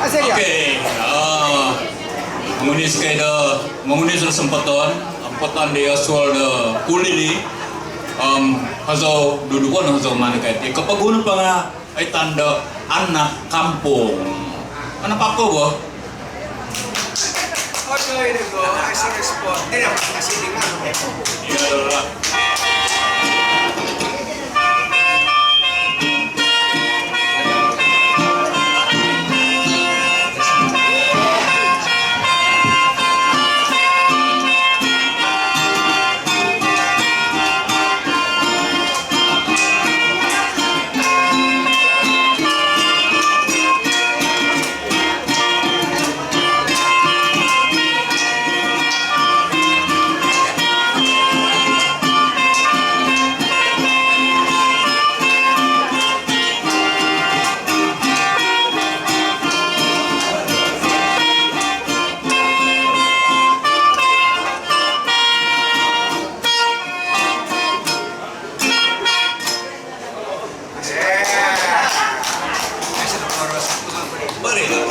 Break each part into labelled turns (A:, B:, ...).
A: serio?
B: Okay. Mengunis kay da mengunis sa sempatan, empatan dia soal da kulili. Hazo dudukan hazo mana kay ti kapagun pa nga ay tanda anak kampung. Ano pa ko ba?
A: Okay, go. I see the spot. Hindi naman kasi di nga.
B: Iya.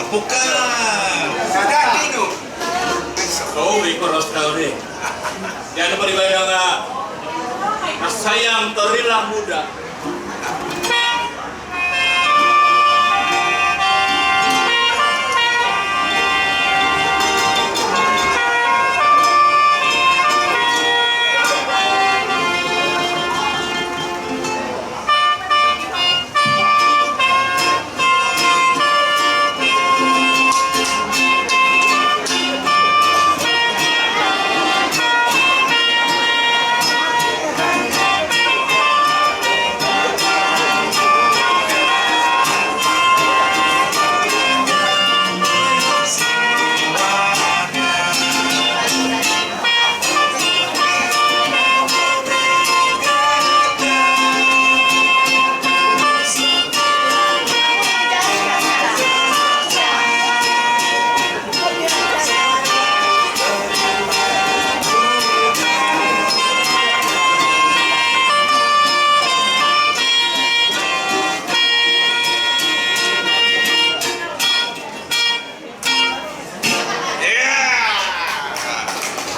C: Bukan.
A: Sadar dino.
B: Oh, ikut restauri. Yang dapat dibayang sayang terilah muda.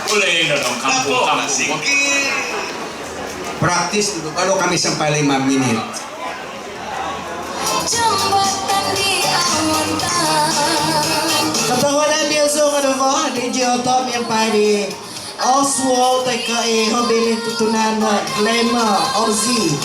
B: Boleh dalam kampung-kampung.
A: Practice dulu. Kalau kami sampai 5 menit.
D: Katawanan dia so kada ba di Jotop yang padi Oswald ay kay hobilin tutunan na Glema Ozzy